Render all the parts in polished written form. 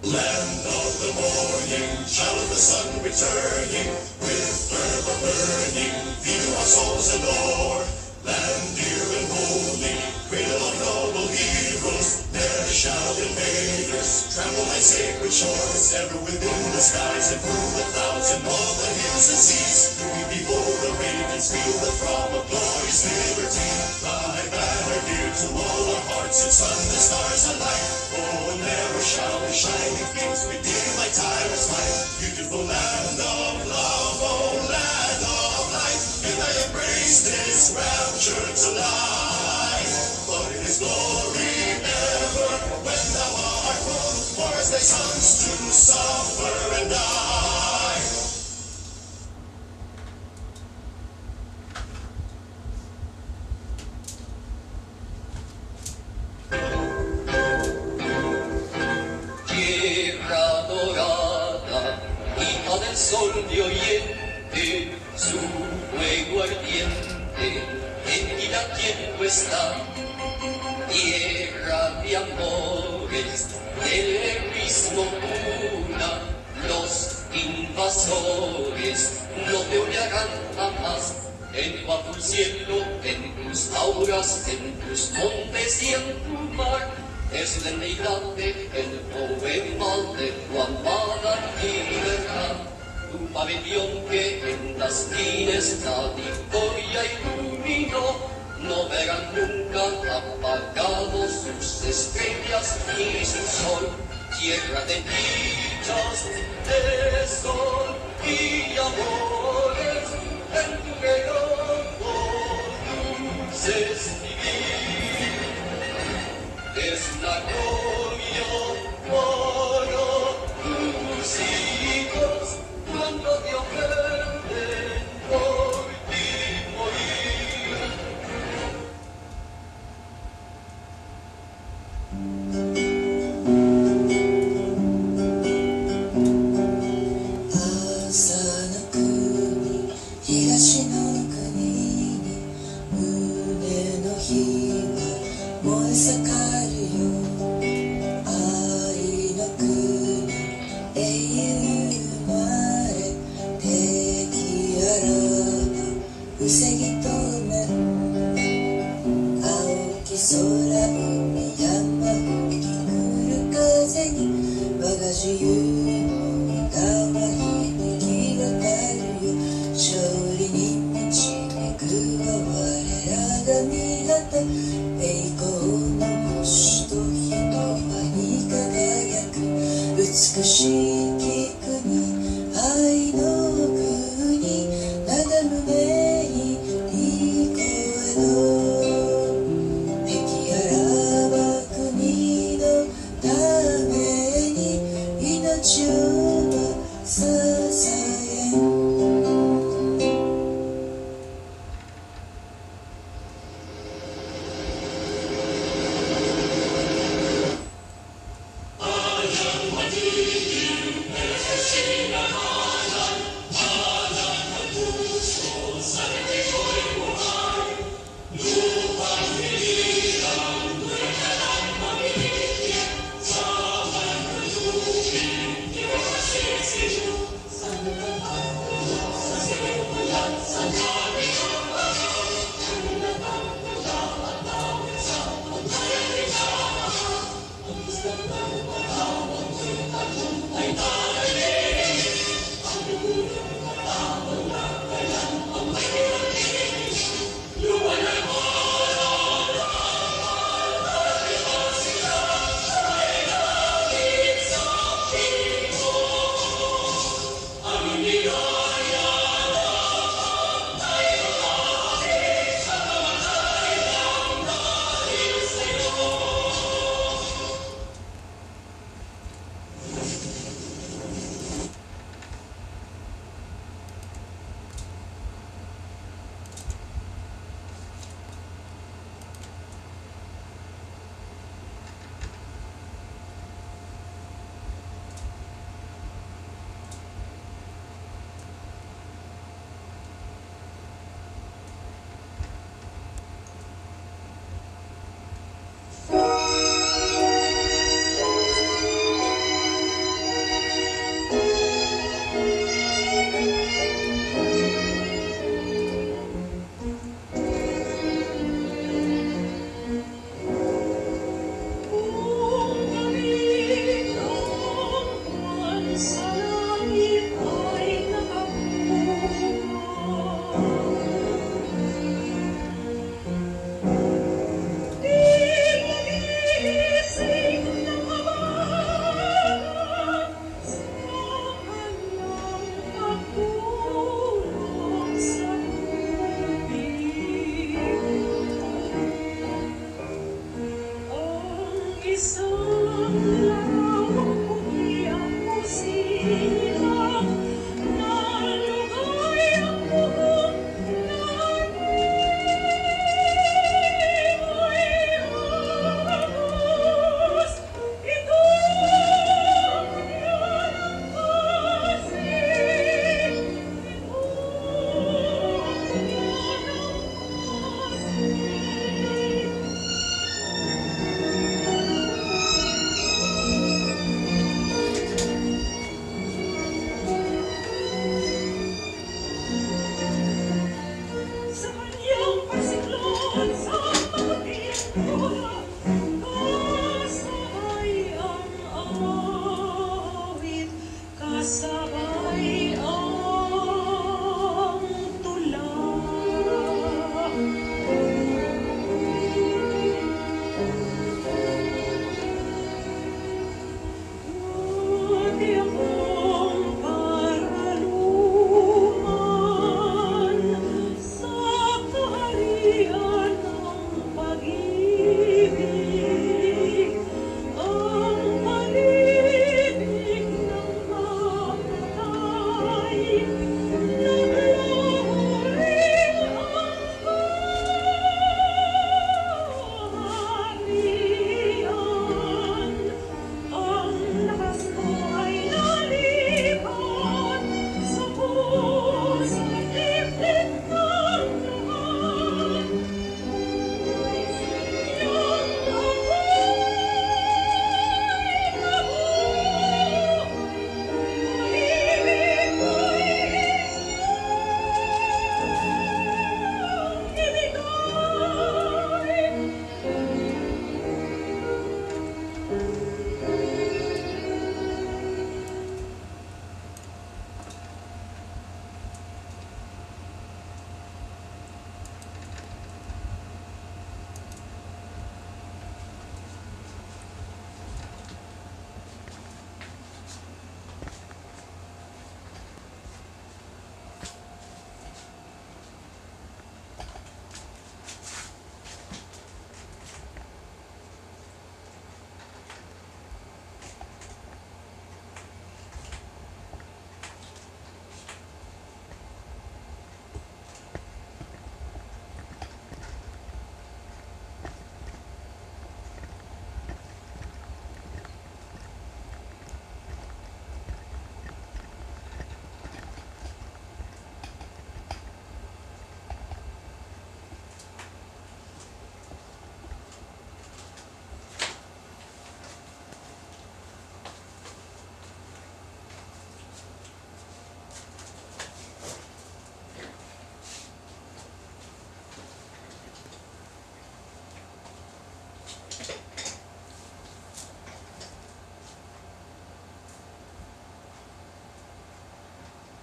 Land of the morning, child of the sun returning, with fervor burning, view our souls adore. Land dear and holy, cradle of noble heroes, never shall invaders trample thy sacred shores. Ever within the skies and through the clouds and all the hills and seas, we behold the radiance, feel the throb of glorious liberty. Thy banner dear to all our hearts, its sun, the stars alike. Oh, never shall the shining beams begin thy tireless light. Beautiful land of love, oh land of light, in thy embrace this rapture to life. But in his glory ever, when thou art full, for as thy sons to suffer and die. Tierra dorada, hija del sol de oriente, su fuego ardiente, en ti latiendo está. Tierra de amores, del egoísmo pura, los invasores no te odiarán jamás. En tu azul cielo, en tus auras, en tus montes y en tu mar, es la grande el poema de tu amada libertad. Tu pabellón que en las miles la victoria iluminó, no verán nunca apagados sus estrellas ni su sol. Tierra de dichas, de sol y amores, en tu regazo dulces vivir. Es la gloria para tus hijos cuando te ofenden por ti morir.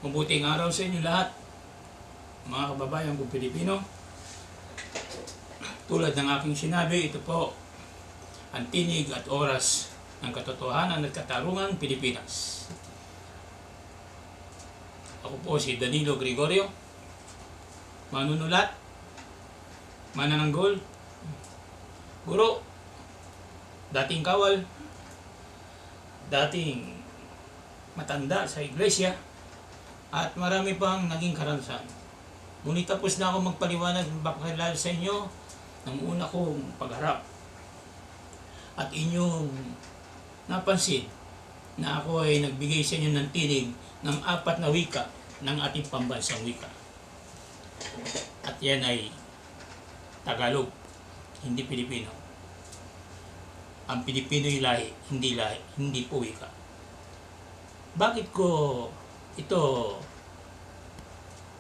Mabuting araw sa inyo lahat, mga kababayan kong Pilipino. Tulad ng aking sinabi, ito po ang tinig at oras ng katotohanan at katarungan Pilipinas. Ako po si Danilo Gregorio, manunulat, manananggol, guro, dating kawal, dating matanda sa iglesia, at marami pang naging karanasan. Ngunit tapos na ako magpaliwanag ng pakilala sa inyo ng una kong pagharap. At inyong napansin na ako ay nagbigay sa inyo ng tinig ng 4 na wika ng ating pambansang wika. At yan ay Tagalog, hindi Pilipino. Ang Pilipino'y lahi, hindi po wika. Bakit ko ito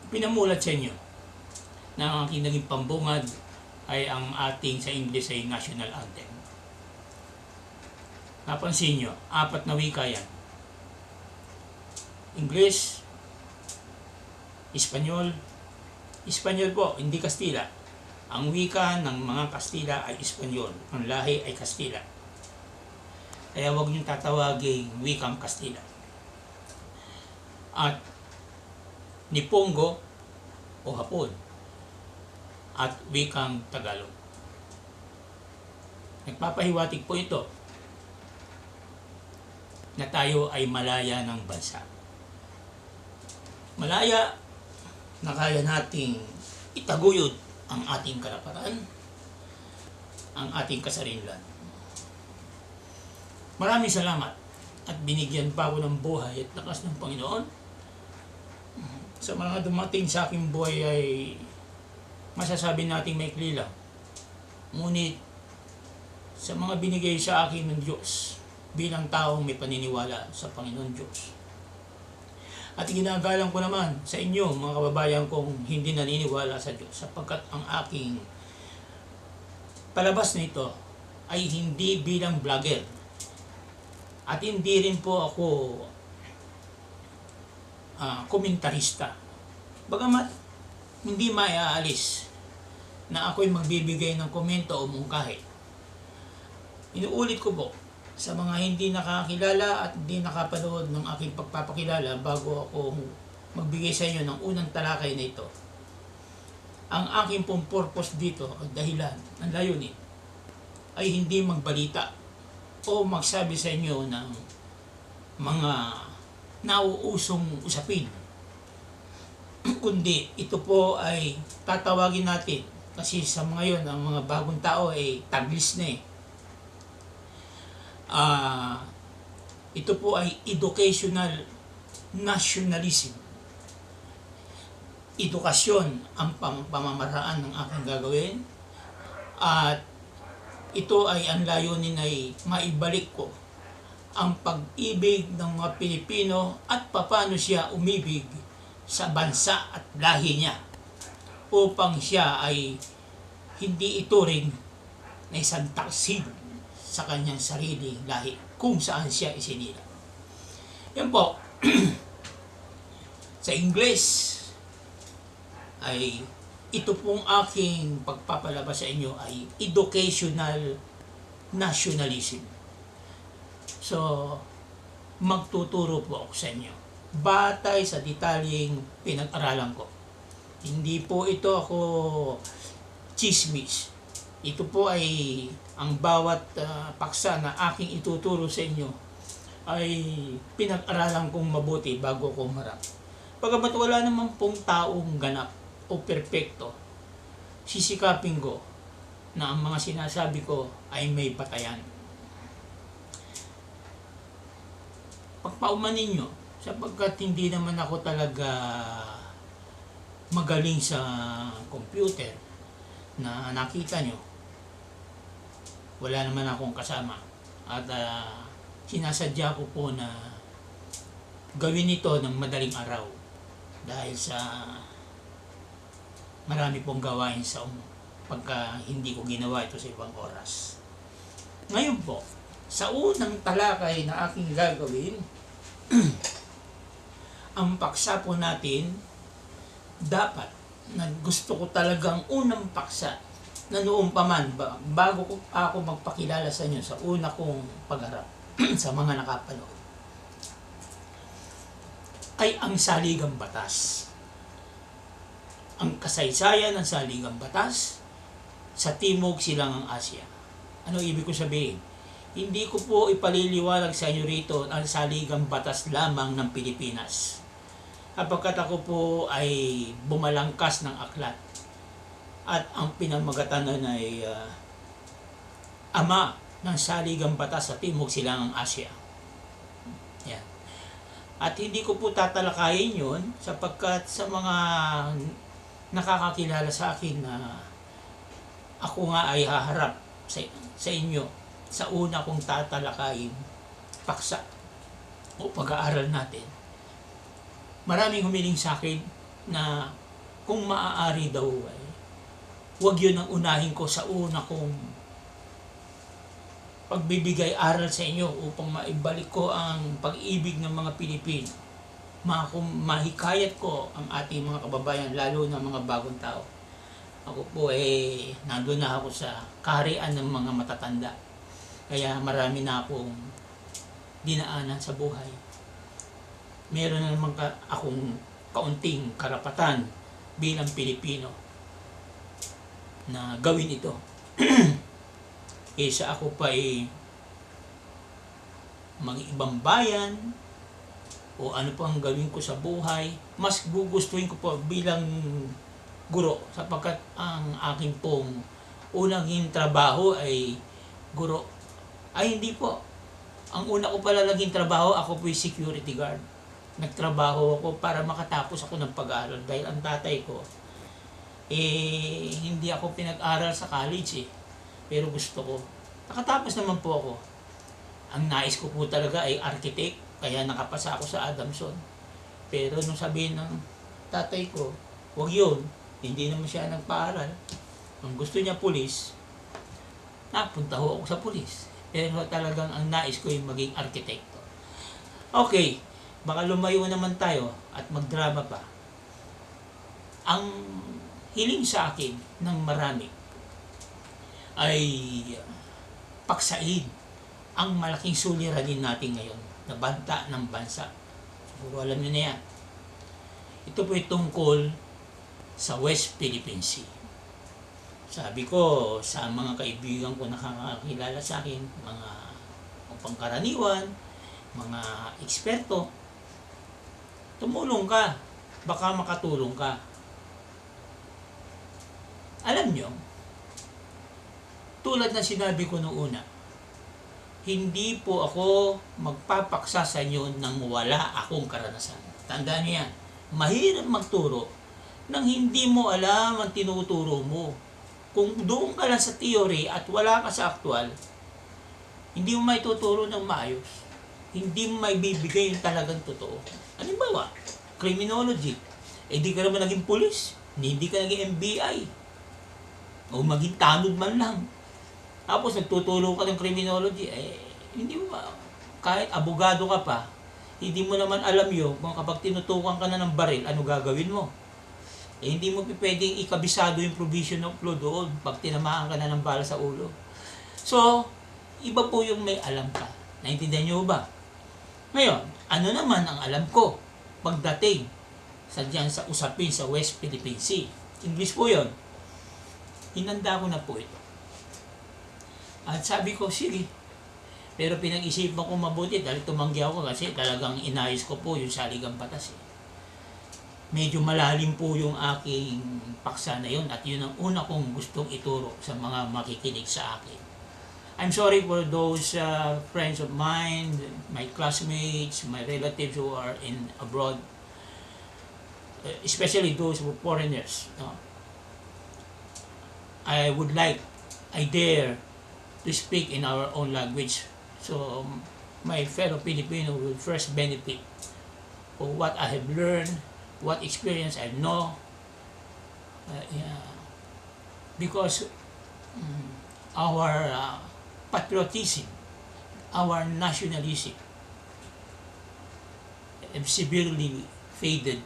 pinamulat sa inyo na ang aking naging pambungad ay ang ating sa English ay national anthem. Napansin nyo, 4 na wika yan. English, Espanyol po, hindi Kastila. Ang wika ng mga Kastila ay Espanyol, ang lahi ay Kastila. Kaya huwag niyong tatawaging wikang Kastila. At Nipongo o Hapon at wikang Tagalog. Nagpapahiwatig po ito na tayo ay malaya ng bansa. Malaya na kaya nating itaguyod ang ating karapatan, ang ating kasarinlan. Maraming salamat at binigyan pa ako ng buhay at lakas ng Panginoon. Sa mga dumating sa aking buhay ay masasabi nating maikli lang. Ngunit sa mga binigay sa akin ng Diyos bilang taong may paniniwala sa Panginoon Diyos. At ginagalang ko naman sa inyo mga kababayan kong hindi naniniwala sa Diyos, sapagkat ang aking palabas na ito ay hindi bilang vlogger. At hindi rin po ako komentarista. Bagamat hindi maiaalis na ako'y magbibigay ng komento o mungkahi. Inuulit ko po sa mga hindi nakakilala at hindi nakapanood ng aking pagpapakilala bago ako magbigay sa inyo ng unang talakay na ito. Ang aking pong purpose dito, ang dahilan, ang layunin, ay hindi magbalita o magsabi sa inyo ng mga nauusong usapin. Kundi ito po ay tatawagin natin, kasi sa mga yun, ang mga bagong tao ay taglis na eh. Ito po ay educational nationalism. Edukasyon ang pamamaraan ng aking gagawin, at ito ay ang layunin ay maibalik ko ang pag-ibig ng mga Pilipino at paano siya umibig sa bansa at lahi niya, upang siya ay hindi ituring na isang taksid sa kanyang sariling lahi kung saan siya isinila. Yan po. Sa English ay ito pong aking pagpapalabas sa inyo ay educational nationalism. So, magtuturo po ako sa inyo batay sa detalyeng pinag-aralan ko. Hindi po ito ako chismis. Ito po ay ang bawat paksa na aking ituturo sa inyo ay pinag-aralan kong mabuti bago ko humarap. Pagamat wala naman pong taong ganap o perpekto, sisikapin ko na ang mga sinasabi ko ay may batayan. Pagpaumanin nyo, sapagkat hindi naman ako talaga magaling sa computer na nakita nyo. Wala naman akong kasama. At sinasadya ko po na gawin ito ng madaling araw dahil sa marami pong gawain sa pagka hindi ko ginawa ito sa ibang oras. Ngayon po, sa unang talakay na aking gagawin ang paksa po natin, dapat, na gusto ko talagang unang paksa, na noong pa man, bago ko ako magpakilala sa inyo sa una kong pagharap sa mga nakapanood, ay ang saligang batas. Ang kasaysayan ng saligang batas sa Timog Silangang Asya. Ano ibig ko sabihin? Hindi ko po ipaliliwanag sa inyo rito ang saligang batas lamang ng Pilipinas. Kapagkat ako po ay bumalangkas ng aklat at ang pinamagatan nun ay ama ng saligang batas sa Timog Silangang Asya. Yan. At hindi ko po tatalakayin yun sapagkat sa mga nakakakilala sa akin na ako nga ay haharap sa inyo sa una kong tatalakayin paksa o pag-aaral natin. Maraming humiling sa akin na kung maaari daw ay huwag yun ang unahin ko sa una kong pagbibigay aral sa inyo upang maibalik ko ang pag-ibig ng mga Pilipino. Mahikayat ko ang ating mga kababayan, lalo na mga bagong tao. Ako po nandun na ako sa kaharian ng mga matatanda. Kaya marami na akong dinaanan sa buhay. Meron na naman akong kaunting karapatan bilang Pilipino na gawin ito. Kaysa ako pa mag-ibang bayan o ano pa ang gawin ko sa buhay, mas gugustuhin ko po bilang guro sapagkat ang aking pong unang trabaho ay guro. Ay hindi po. Ang una ko pala naging trabaho, ako po security guard. Nagtrabaho ako para makatapos ako ng pag-aaral dahil ang tatay ko hindi ako pinag-aral sa college pero gusto ko. Nakatapos naman po ako. Ang nais ko po talaga ay architect, kaya nakapasa ako sa Adamson. Pero nung sabihin ng tatay ko, huwag yun, hindi naman siya nagpaaral. Ang gusto niya pulis, napunta ho ako sa pulis. Pero talagang ang nais ko yung maging arkitekto. Okay, baka lumayo naman tayo at magdrama pa. Ang hiling sa akin ng marami ay paksain ang malaking suliranin natin ngayon na banta ng bansa. Siguro alam niyo na yan. Ito po ay tungkol sa West Philippine Sea. Sabi ko sa mga kaibigan ko nakakakilala sa akin, mga pangkaraniwan, mga eksperto, tumulong ka, baka makatulong ka. Alam nyo, tulad na sinabi ko noong una, hindi po ako magpapaksa sa inyo nang wala akong karanasan. Tandaan niyo yan, mahirap magturo nang hindi mo alam ang tinuturo mo. Kung doon ka lang sa theory at wala ka sa actual, hindi mo may tuturo ng maayos. Hindi mo may bibigay yung talagang totoo. Halimbawa, criminology. Di ka naman naging pulis. Hindi ka naging NBI. O maging tanod man lang. Tapos nagtuturo ka ng criminology. Hindi mo ba, kahit abogado ka pa, hindi mo naman alam yun kung kapag tinutukan ka na ng baril, ano gagawin mo. Hindi mo pwedeng ikabisado yung provision of law doon pag tinamaan ka na ng bala sa ulo. So, iba po yung may alam ka. Naintindihan nyo ba? Ngayon, ano naman ang alam ko pagdating sa usapin sa West Philippine Sea? English po yun. Hinanda ko na po ito. At sabi ko, sige. Pero pinag-isipan ko mabuti dahil tumanggi ako kasi talagang inayos ko po yung saligang batas. Medyo malalim po yung aking paksa na yun at yun ang una kong gustong ituro sa mga makikinig sa akin. I'm sorry for those friends of mine, my classmates, my relatives who are in abroad, especially those who are foreigners. I dare to speak in our own language. So my fellow Filipino will first benefit for what I have learned, what experience I know. Because our patriotism, our nationalism have severely faded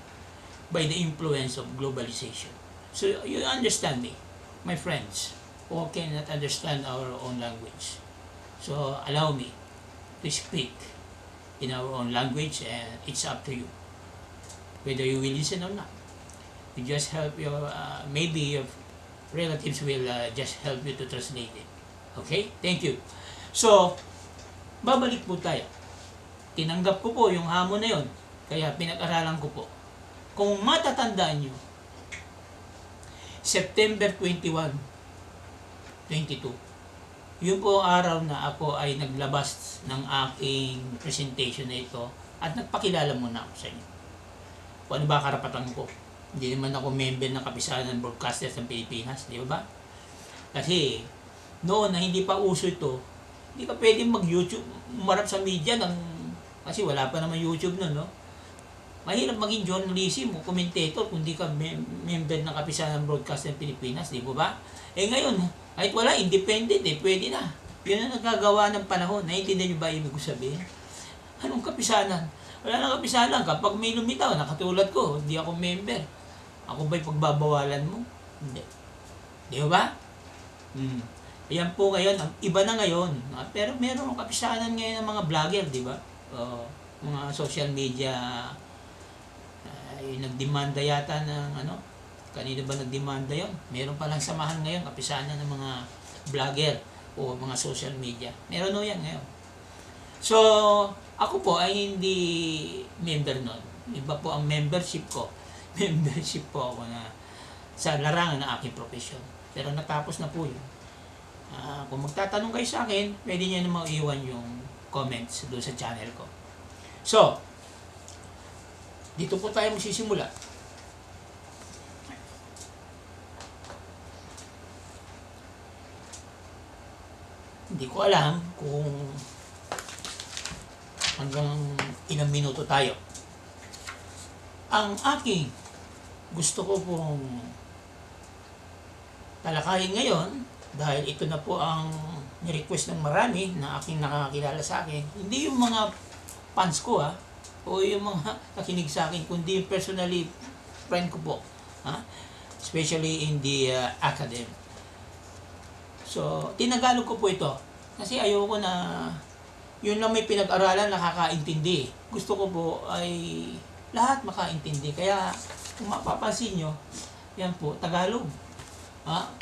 by the influence of globalization. So you understand me, my friends, who cannot understand our own language. So allow me to speak in our own language, and it's up to you whether you will listen or not. You just help your, maybe your relatives will just help you to translate it. Okay? Thank you. So, babalik po tayo. Tinanggap ko po yung hamon na yon, kaya pinag-aralan ko po. Kung matatandaan nyo, September 21, 22, yun po ang araw na ako ay naglabas ng aking presentation na ito at nagpakilala muna ako sa inyo. Kung ano ba karapatan ko. Hindi naman ako member ng Kapisanan ng Broadcasters ng Pilipinas, di ba? Kasi noon na hindi pa uso ito, hindi ka pwedeng mag-YouTube, umarap sa media kasi wala pa naman YouTube nun, no? Mahirap maging journalism o commentator kung di ka member ng Kapisanan ng Broadcasters ng Pilipinas, di ba? Ngayon, kahit wala, independent pwede na. Yun ang nagagawa ng panahon. Naiintindihan niyo ba ibig ko sabihin? Anong kapisanan? Wala nang kapisanan. Kapag may lumitaw, nakatulad ko, hindi ako member. Ako ba'y pagbabawalan mo? Hindi. Di ba? Ayan po ngayon, iba na ngayon. Pero meron kapisanan ngayon ng mga vlogger, di ba? Mga social media, nagdemanda yata ng kanino ba nagdemanda yon? Meron palang samahan ngayon, kapisanan ng mga vlogger o mga social media. Meron o yan ngayon. So, ako po ay hindi member nun. Iba po ang membership ko. Membership po ako na sa larangan ng aking profession. Pero natapos na po yun. Kung magtatanong kayo sa akin, pwede nyo na maiwan yung comments doon sa channel ko. So, dito po tayo magsisimula. Hindi ko alam kung hanggang ilang minuto tayo. Ang aking gusto ko pong talakayin ngayon, dahil ito na po ang ni-request ng marami na aking nakakilala sa akin, hindi yung mga fans ko o yung mga nakinig sa akin, kundi yung personally friend ko po, especially in the academy. So, tinagalog ko po ito kasi ayoko na yun lang may pinag-aralan nakakaintindi. Gusto ko po ay lahat makaintindi. Kaya kung mapapansin nyo, yan po, Tagalog.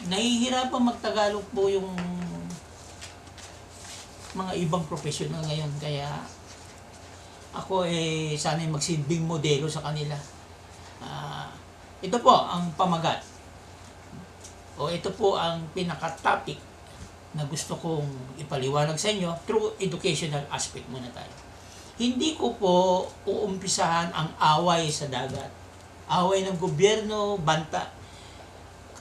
Nahihirapan mag-Tagalog po yung mga ibang professional ngayon. Kaya ako sana'y magsilbing modelo sa kanila. Ito po ang pamagat. O ito po ang pinaka-topic na gusto kong ipaliwanag sa inyo through educational aspect muna tayo. Hindi ko po uumpisahan ang away sa dagat. Away ng gobyerno, banta.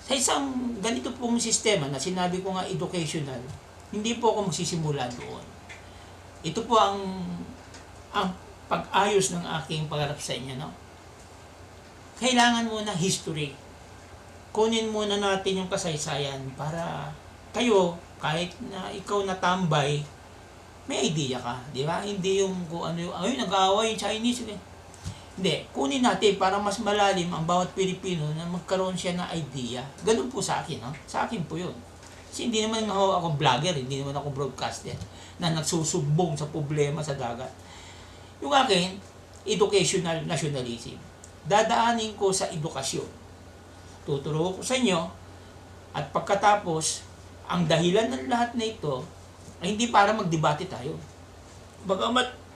Sa isang ganito pong sistema na sinabi ko nga educational, hindi po ako magsisimula doon. Ito po ang pag-ayos ng aking pagharap sa inyo, no? Kailangan muna history. Kunin muna natin yung kasaysayan para kayo, kahit na ikaw natambay, may idea ka, di ba? Hindi yung kung ano yung nag-aaway yung Chinese. Hindi, kunin natin para mas malalim ang bawat Pilipino na magkaroon siya ng idea. Ganun po sa akin, no? Sa akin po yun. Kasi hindi naman ako vlogger, hindi naman ako broadcaster na nagsusumbong sa problema sa dagat. Yung akin, educational nationalism. Dadaanin ko sa edukasyon. Tuturo ko sa inyo at pagkatapos, ang dahilan ng lahat na ito ay hindi para magdebate tayo. Bagamat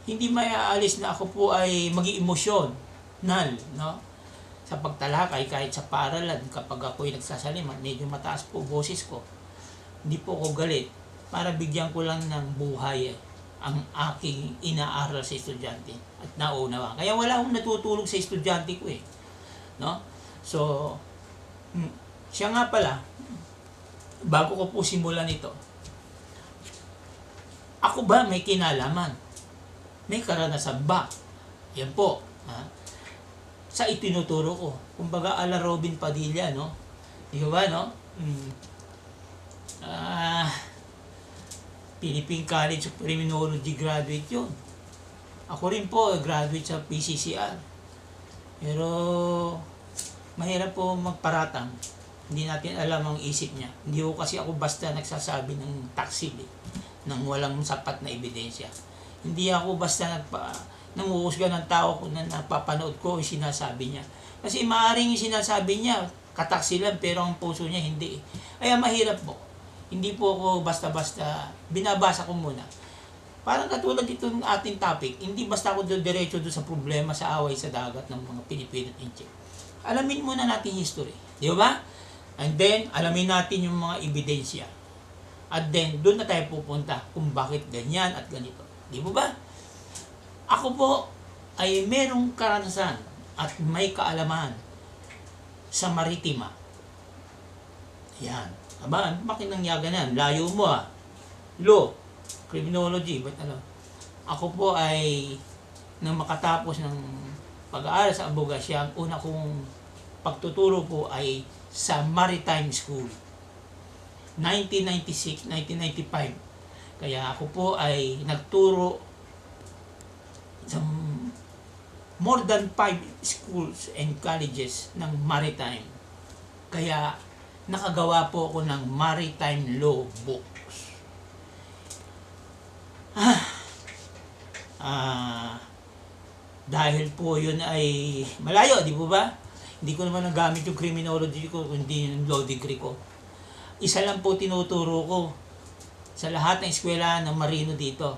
hindi maiaalis na ako po ay mag-emosyonal, no? Sa pagtalakay kahit sa paaralan kapag ako'y nagsasalima, medyo mataas po boses ko. Hindi po ako galit para bigyan ko lang ng buhay ang aking inaaral sa estudyante at naunawa. Kaya wala akong natutulog sa estudyante ko no? So, siya nga pala, bago ko po simulan ito, ako ba may kinalaman? May karanasan ba? Yan po. Sa itinuturo ko. Kumbaga ala Robin Padilla, no? Di ba, no? Philippine College of Criminology graduate yun. Ako rin po, graduate sa PCCR. Pero, mahirap po magparatang. Hindi natin alam ang isip niya. Hindi ko kasi ako basta nagsasabi ng taksil nang walang sapat na ebidensya. Hindi ako basta nanguhusga ng tao kung na napapanood ko yung sinasabi niya. Kasi maaaring yung sinasabi niya, kataksilan, pero ang puso niya hindi. Kaya mahirap po. Hindi po ako basta-basta, binabasa ko muna. Parang katulad dito ng ating topic, hindi basta ako diretso doon sa problema sa away sa dagat ng mga Pilipino at Inche. Alamin muna natin history. Di ba? And then, alamin natin yung mga ebidensya. At then, doon na tayo pupunta kung bakit ganyan at ganito. Di ba ba? Ako po ay merong karanasan at may kaalaman sa maritima. Yan. Aba, bakit nangyaga na? Layo mo ah. Law, criminology, but ano? Ako po ay nang makatapos ng pag-aaral sa abogasya, ang una kong pagtuturo po ay sa Maritime School. 1996, 1995. Kaya ako po ay nagturo sa more than 5 schools and colleges ng maritime. Kaya nakagawa po ako ng maritime law books. Dahil po yun ay malayo, di po ba? Hindi ko naman nagamit yung criminology ko, kundi yung law degree ko. Isa lang po tinuturo ko sa lahat ng eskwelahan ng marino dito.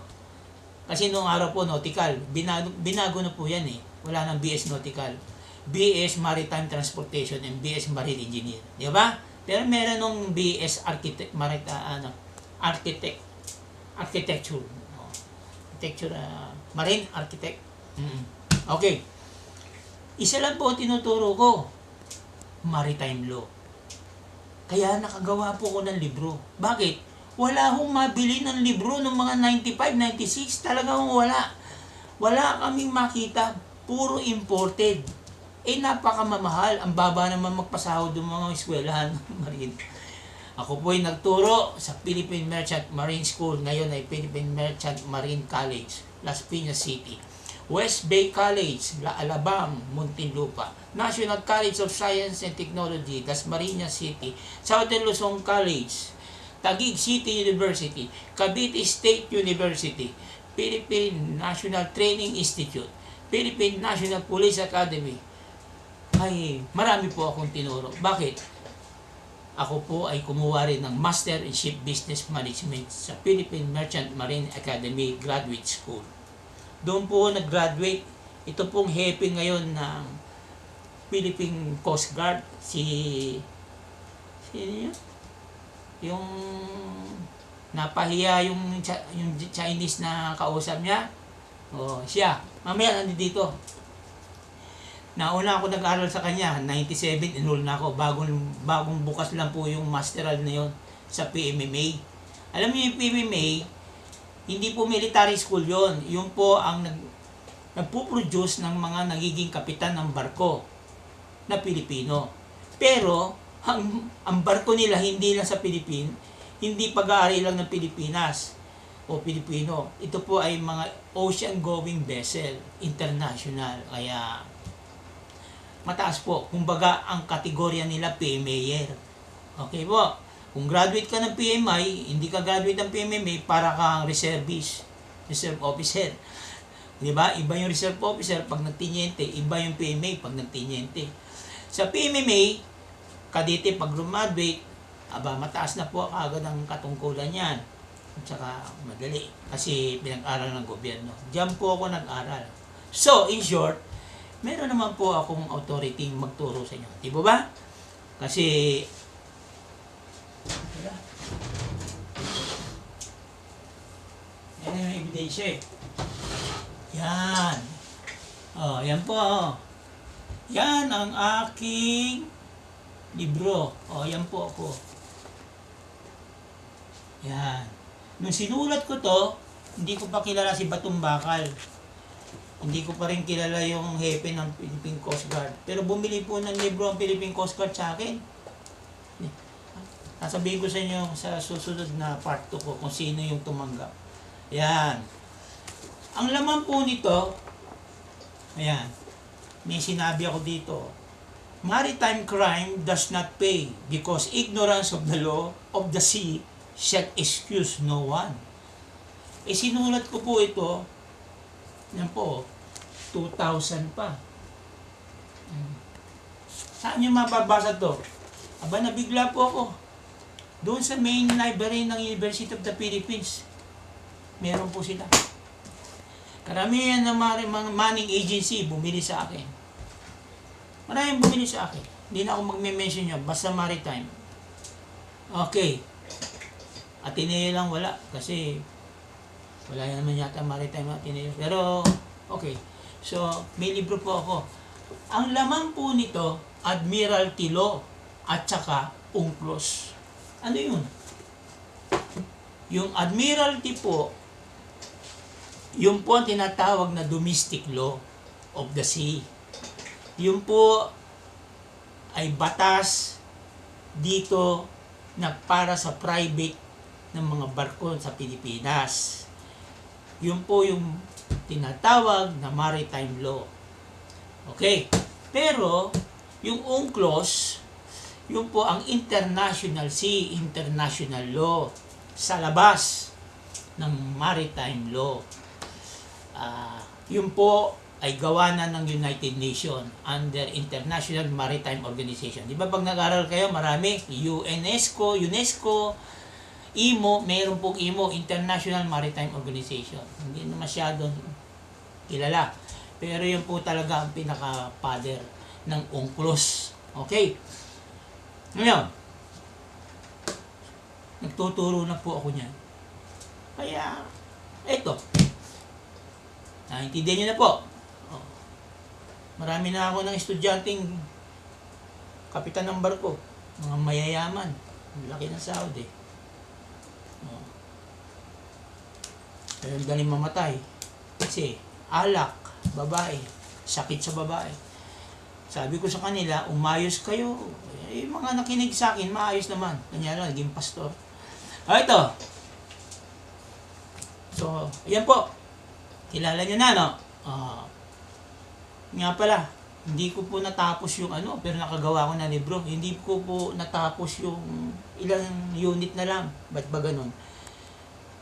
Kasi noong araw po, nautical, binago na po yan eh. Wala nang BS Nautical. BS Maritime Transportation and BS Marine Engineer. Di ba? Pero meron nung BS Architecture. Marine Architect. Okay. Isa lang po tinuturo ko. Maritime Law. Kaya nakagawa po ko ng libro. Bakit? Wala akong mabili ng libro ng mga 95, 96. Talagang wala. Wala kaming makita. Puro imported. Napakamamahal. Ang baba naman magpasahod ng mga eskwelahan marine. Ako po ay nagturo sa Philippine Merchant Marine School. Ngayon ay Philippine Merchant Marine College, Las Piñas City. West Bay College, La Alabang, Muntinlupa. National College of Science and Technology, Dasmariñas City. Southern Luzon College, Taguig City University, Cavite State University, Philippine National Training Institute, Philippine National Police Academy. Ay, marami po akong tinuro. Bakit? Ako po ay kumuha rin ng Master in Ship Business Management sa Philippine Merchant Marine Academy Graduate School. Doon po nag-graduate. Ito pong hepe ngayon ng Philippine Coast Guard, sino yun? Yung napahiya yung Chinese na kausap niya. Siya. Mamaya nandito. Nauna ako nag-aral sa kanya, 97 enroll na ako. Bagong bukas lang po yung masteral na yun sa PMMA. Alam niyo yung PMMA, hindi po military school yon. Yung po ang nagpo-produce ng mga nagiging kapitan ng barko na Pilipino. Pero, ang barko nila hindi lang sa Pilipinas, hindi pag-aari lang ng Pilipinas o Pilipino. Ito po ay mga ocean-going vessel, international. Kaya, mataas po. Kumbaga, ang kategorya nila PMAyer. Okay po. Kung graduate ka ng PMI, hindi ka graduate ng PMMA, para kang reservist, reserve officer. Di ba? Iba yung reserve officer pag nagtinyente, iba yung PMA pag nagtinyente. Sa PMMA, kadete pag graduate, mataas na po agad ang katungkulan yan. At saka madali, kasi pinag-aral ng gobyerno. Diyan po ako nag-aral. So, in short, meron naman po akong authority magturo sa inyo. Di ba ba? Kasi, yan yung ebidensya eh. Yan. Yan po. Yan ang aking libro. Yan po ako. Yan. Nung sinulat ko to, hindi ko pa kilala si Batong Bakal. Hindi ko pa rin kilala yung hepe ng Philippine Coast Guard. Pero bumili po ng libro ang Philippine Coast Guard sa akin. Sasabihin ko sa inyo sa susunod na part 2 ko kung sino yung tumanggap. Yan. Ang laman po nito, ayan, may sinabi ako dito, maritime crime does not pay because ignorance of the law of the sea shall excuse no one. Sinulat ko po ito, yan po, 2000 pa. Saan nyo mababasa to? Aba, nabigla po ako. Doon sa main library ng University of the Philippines, meron po sila. Karamihan ng mga manning agency bumili sa akin. Maraming bumili sa akin. Hindi na ako magme-mention nyo, basta maritime. Okay. Ateneo lang wala kasi wala naman yata maritime Ateneo. Pero, okay. So, may libro po ako. Ang laman po nito, Admiralty Law at saka UNCLOS. Ano yun? Yung Admiralty po, yung po ang tinatawag na domestic law of the sea. Yung po ay batas dito na para sa private ng mga barko sa Pilipinas. Yun po yung tinatawag na maritime law. Okay. Pero, yung UNCLOS, yun po ang International Sea, International Law sa labas ng maritime law. Yun po ay gawa na ng United Nations under International Maritime Organization. Di ba pag nag-aral kayo, marami, UNESCO, IMO, mayroon pong IMO, International Maritime Organization. Hindi na masyadong kilala. Pero yun po talaga ang pinaka-father ng UNCLOS. Okay. Ngayon, nagtuturo na po ako niyan. Kaya, eto. Naintindihan nyo na po. Marami na ako ng estudyanteng kapitan ng barko. Mga mayayaman. Laki ng sahod eh. Pero galing mamatay. Kasi alak, babae, sakit sa babae. Sabi ko sa kanila, umayos kayo. Yung mga nakinig sa akin, maayos naman. Kanya lang, naging pastor. Ito. So, ayan po. Kilala nyo na, no? Nga pala, hindi ko po natapos yung pero nakagawa ko na libro. Hindi ko po natapos yung ilang unit na lang. Ba't ba ganun?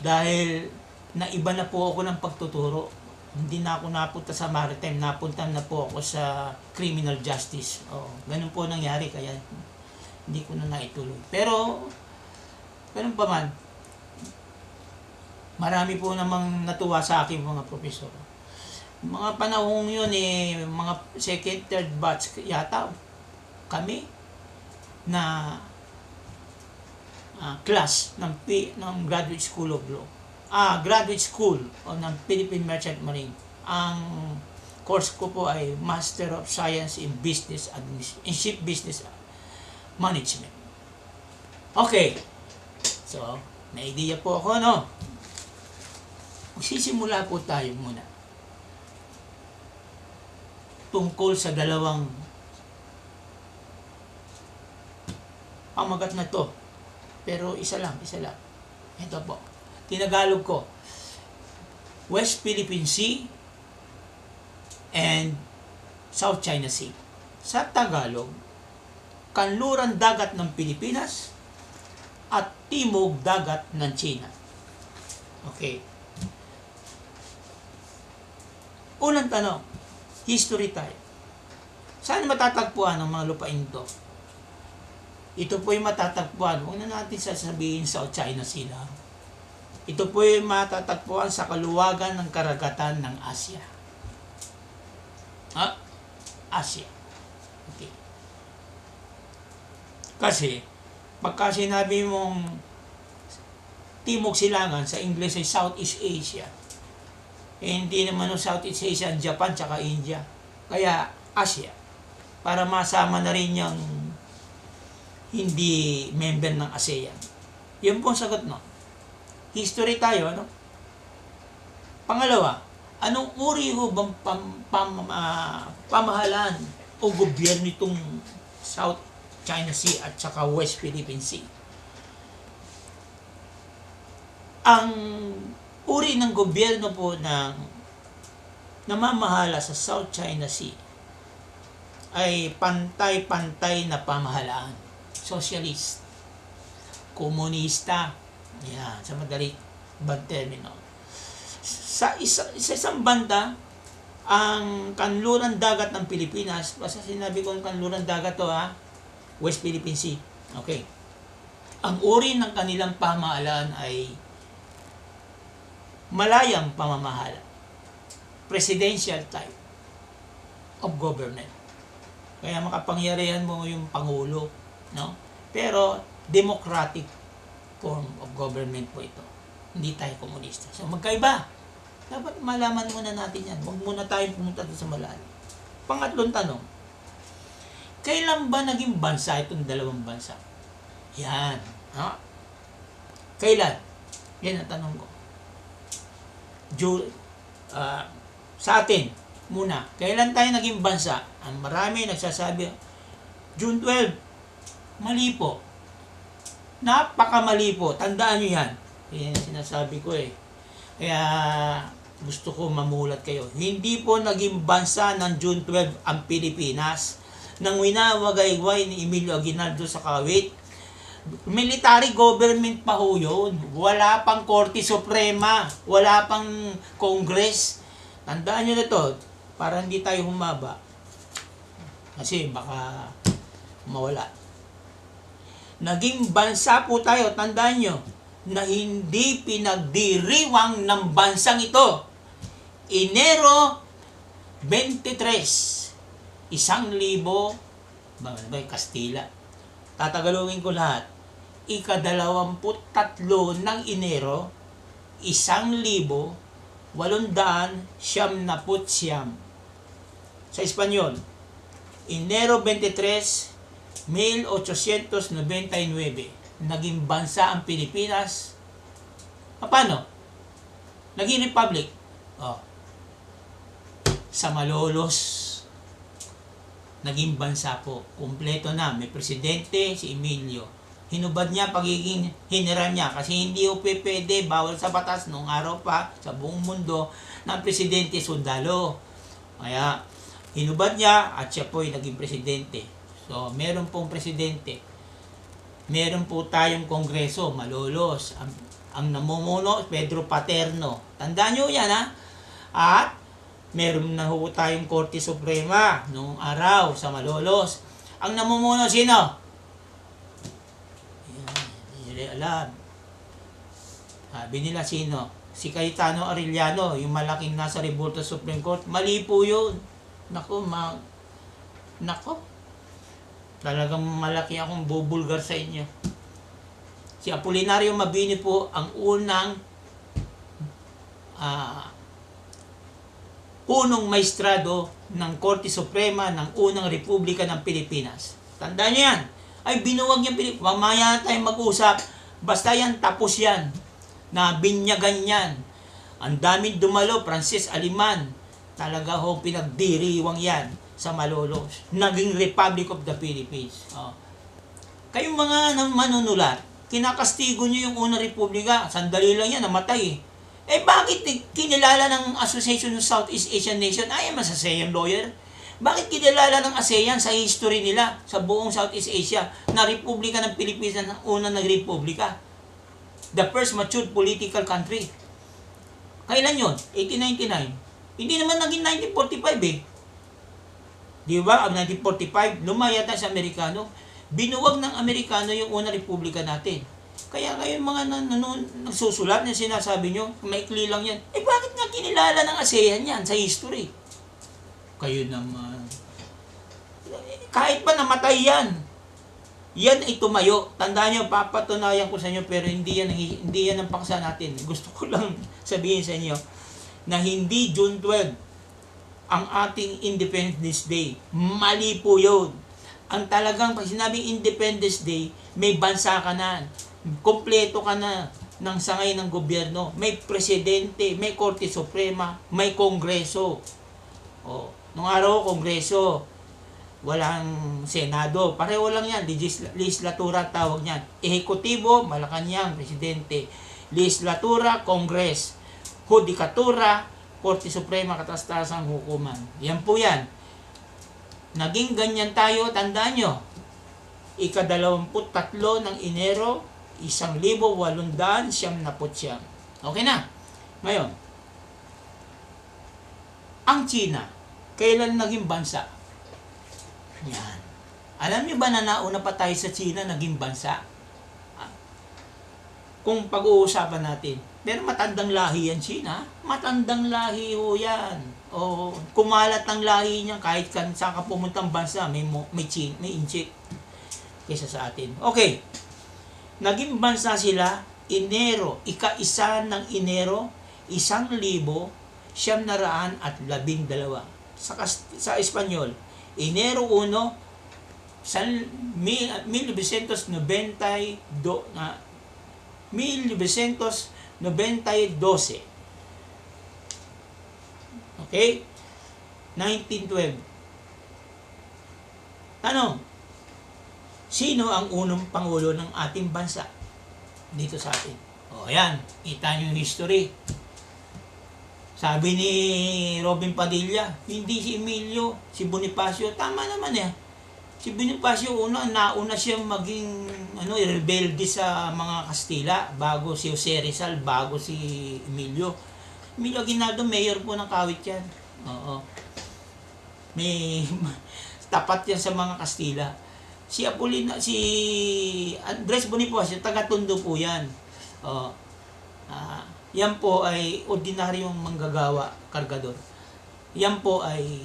Dahil naiba na po ako ng pagtuturo. Hindi na ako napunta sa maritime, napunta na po ako sa criminal justice. Ganun po nangyari, kaya hindi ko na naituloy. Pero, ganun pa man, marami po namang natuwa sa akin mga profesor. Mga panahong yun mga second, third batch yata kami na class ng Graduate School of Law. Graduate School o ng Philippine Merchant Marine. Ang course ko po ay Master of Science in Business in Ship Business Management. Okay. So, may idea po ako, no? Magsisimula po tayo muna tungkol sa dalawang pamagat na to. Pero isa lang. Ito po. Tinagalog ko. West Philippine Sea and South China Sea. Sa Tagalog, kanluran dagat ng Pilipinas at timog dagat ng China. Okay. Unang tanong, history tayo. Saan matatagpuan ang mga lupain ito? Ito po yung matatagpuan. Huwag na natin sasabihin sa China Sea lang. Ito po yung matatagpuan sa kaluwagan ng karagatan ng Asia. Asia. Okay. Kasi, pagka sinabi mong Timog Silangan, sa English ay Southeast Asia. Hindi naman ng Southeast Asia, Japan, tsaka India. Kaya, Asia. Para masama na rin yung hindi member ng ASEAN. Yun po ang sagot, no? History tayo, ano? Pangalawa, anong uri ho bang pamahalaan o gobyerno itong South China Sea at saka West Philippine Sea? Ang uri ng gobyerno po ng namamahala sa South China Sea ay pantay-pantay na pamahalaan. Socialist, komunista, yan, sa madali bang termino. Sa isang banda, ang kanluran dagat ng Pilipinas, basta sinabi ko ang kanluran dagat to West Philippine Sea. Okay. Ang uri ng kanilang pamahalaan ay malayang pamamahala. Presidential type of government. Kaya makapangyarihan mo yung Pangulo, no? Pero democratic form of government po ito. Hindi tayo komunista. So magkaiba. Dapat malaman muna natin yan. Huwag muna tayong pumunta sa malalim. Pangatlong tanong. Kailan ba naging bansa itong dalawang bansa? Yan. Kailan? Yan ang tanong ko. Sa atin, muna, kailan tayo naging bansa? Ang marami nagsasabi, June 12, mali po. Napakamali po. Tandaan nyo yan. Yan ang sinasabi ko eh. Kaya gusto ko mamulat kayo. Hindi po naging bansa ng June 12 ang Pilipinas. Nang winawagayway ni Emilio Aguinaldo sa Kawit, military government pa ho yun. Wala pang Korte Suprema. Wala pang Congress. Tandaan nyo na to, para hindi tayo humaba. Kasi baka mawala. Naging bansa po tayo, tandaan nyo, na hindi pinagdiriwang ng bansang ito. Enero 23, 1,000, Kastila. Tatagalogin ko lahat. Ika-23 ng Enero, 1,899. Sa Espanyol, Enero 23, 1899, naging bansa ang Pilipinas. Paano? Naging republic. Sa Malolos, naging bansa po. Kumpleto na. May presidente, si Emilio. Hinubad niya pagiging general niya kasi hindi o pwede, bawal sa batas noong araw pa sa buong mundo ng presidente sundalo. Kaya hinubad niya at siya po ay naging presidente. So meron pong presidente. Meron po tayong kongreso, Malolos. Ang namumuno, Pedro Paterno. Tandaan nyo yan At meron na ho tayong Korte Suprema noong araw sa Malolos. Ang namumuno sino? Hindi alam. Sabi nila sino? Si Cayetano Arellano, yung malaking nasa revolta Supreme Court. Mali po yun. Nako. Talagang malaki akong bubulgar sa inyo. Si Apolinario Mabini po ang unang punong maestrado ng Korte Suprema ng unang Republika ng Pilipinas. Tandaan niyo yan. Ay binuwag niya Pilipinas. Mamaya na tayong mag-usap. Basta yan, tapos yan. Na binyagan yan. Ang daming dumalo, Francis Aliman. Talaga ho, pinagdiriwang yan sa Malolos. Naging Republic of the Philippines. Kayong mga manunulat, kinakastigo nyo yung unang Republika. Sandali lang yan, namatay bakit kinilala ng Association of Southeast Asian Nation? I am a ASEAN lawyer. Bakit kinilala ng ASEAN sa history nila sa buong Southeast Asia na Republika ng Pilipinas ang unang nagrepublika? The first matured political country. Kailan yun? 1899. Hindi naman naging 1945 Di ba? Ang 1945, lumaya tayo sa Amerikano. Binuwag ng Amerikano yung unang republika natin. Kaya kayo mga nagsusulat na sinasabi nyo, maikli lang yan. Bakit nga kinilala ng ASEAN yan sa history? Kayo naman. Kahit pa namatay yan, yan ay tumayo. Tandaan nyo, papatunayan ko sa inyo, pero hindi yan ang paksa natin. Gusto ko lang sabihin sa inyo na hindi June 12 ang ating Independence Day. Mali po yun. Ang talagang pag sinabing Independence Day, may bansa ka na. Kompleto ka na ng sangay ng gobyerno. May presidente, may Korte Suprema, may Kongreso. Nung araw, Kongreso. Walang Senado. Pareho lang yan. Legislatura tawag niyan. Ehekutibo, Malacanang, Presidente. Legislatura, Kongres. Judikatura, Korte Suprema, Katas-tasang Hukuman. Yan po yan. Naging ganyan tayo, tandaan nyo. Ika-23 ng Enero, 1879. Okay na. Ngayon, ang China, kailan naging bansa? Yan. Alam nyo ba na nauna pa tayo sa China naging bansa? Kung pag-uusapan natin. Pero matandang lahi yan, China. Matandang lahi ho yan. O, kumalat ang lahi niya kahit saan ka pumuntang bansa, may inchik kaysa sa atin. Okay. Naging bansa sila, Enero, ika-1 ng Enero, 1912. Sa Espanyol, Enero 1, 1912. Okay? 1912. Tanong, sino ang unang pangulo ng ating bansa dito sa atin? O, ayan. Kita nyo yung history. Sabi ni Robin Padilla, hindi si Emilio, si Bonifacio. Tama naman eh. Si Bonifacio, nauna siya maging rebelde sa mga Kastila bago si Jose Rizal, bago si Emilio. Emilio Aguinaldo, mayor po ng Kawit yan. Oo. May tapat yan sa mga Kastila. Si Andres Bonifacio, taga-Tondo po yan. Yan po ay ordinaryong manggagawa, kargador. Yan po ay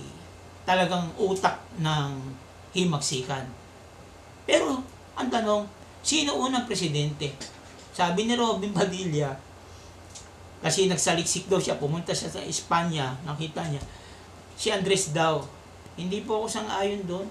talagang utak ng himagsikan. Pero, ang tanong, sino unang presidente? Sabi ni Robin Padilla, kasi nagsaliksik daw siya, pumunta siya sa Espanya, nakita niya, si Andres daw. Hindi po ako sang-ayon doon.